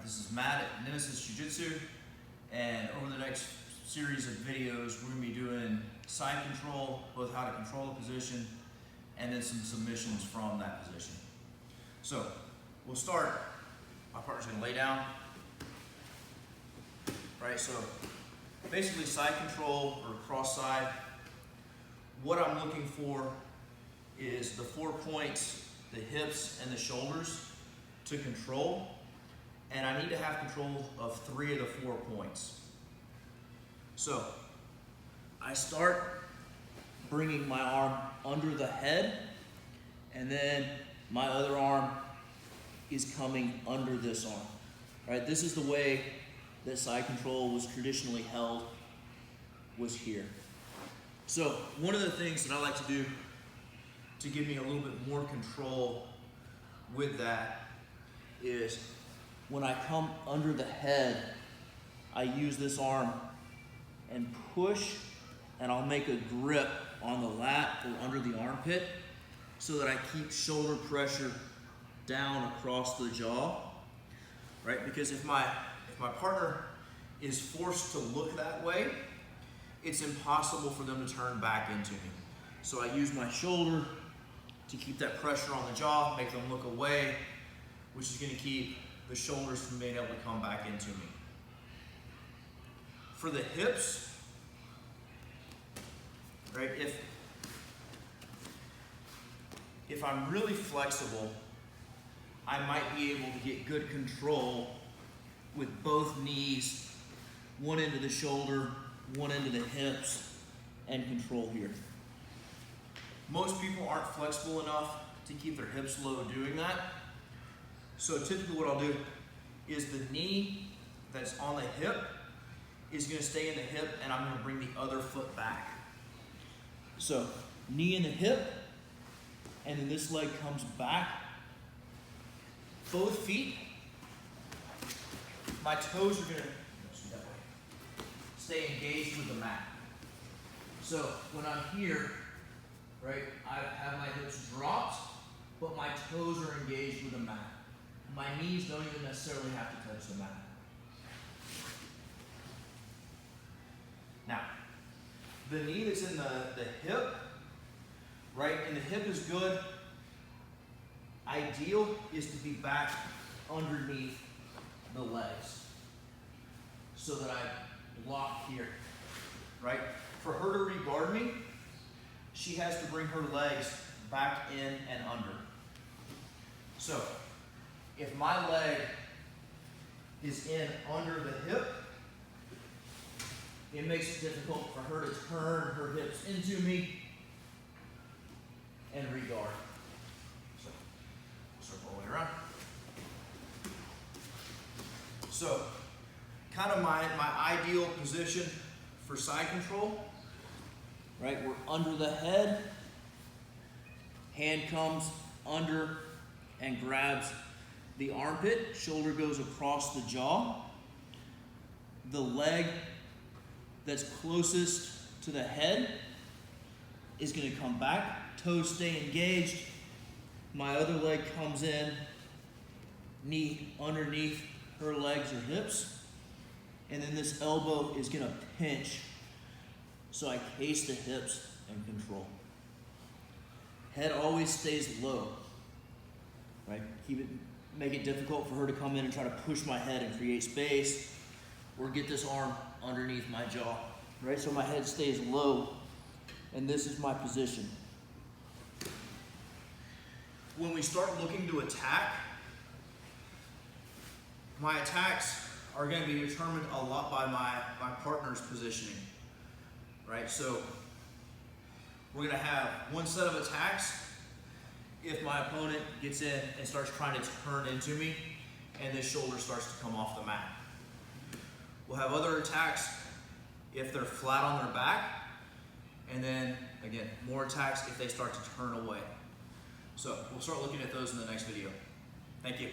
This is Matt at Nemesis Jiu-Jitsu, and over the next series of videos, we're going to be doing side control, both how to control the position, and then some submissions from that position. So, we'll start. My partner's going to lay down. Right, so basically side control or cross side. What I'm looking for is the 4 points, the hips and the shoulders to control. And I need to have control of 3 of the 4 points. So I start bringing my arm under the head, and then my other arm is coming under this arm. Right? This is the way that side control was traditionally held, was here. So one of the things that I like to do to give me a little bit more control with that is when I come under the head, I use this arm and push, and I'll make a grip on the lat or under the armpit so that I keep shoulder pressure down across the jaw, right? Because if my partner is forced to look that way, it's impossible for them to turn back into me. So I use my shoulder to keep that pressure on the jaw, make them look away, which is going to keep the shoulders from being able to come back into me. For the hips, right, if I'm really flexible, I might be able to get good control with both knees, one into the shoulder, one into the hips, and control here. Most people aren't flexible enough to keep their hips low doing that. So typically what I'll do is the knee that's on the hip is going to stay in the hip, and I'm going to bring the other foot back. So knee in the hip, and then this leg comes back. Both feet, my toes are going to stay engaged with the mat. So when I'm here, right, I have my hips dropped, but my toes are engaged with the mat. My knees don't even necessarily have to touch the mat. Now, the knee that's in the hip, right, and the hip is good. Ideal is to be back underneath the legs so that I block here, right? For her to regard me, she has to bring her legs back in and under. So if my leg is in under the hip, it makes it difficult for her to turn her hips into me and regard. So circle all the way around. So kind of my ideal position for side control, right? We're under the head, hand comes under and grabs the armpit, shoulder goes across the jaw. The leg that's closest to the head is going to come back, toes stay engaged. My other leg comes in, knee underneath her legs or hips, and then this elbow is going to pinch so I case the hips and control. Head always stays low, right? Make it difficult for her to come in and try to push my head and create space, or get this arm underneath my jaw, right? So my head stays low, and this is my position. When we start looking to attack, my attacks are going to be determined a lot by my partner's positioning, right? So we're going to have one set of attacks if my opponent gets in and starts trying to turn into me and this shoulder starts to come off the mat. We'll have other attacks if they're flat on their back, and then again, more attacks if they start to turn away. So we'll start looking at those in the next video. Thank you.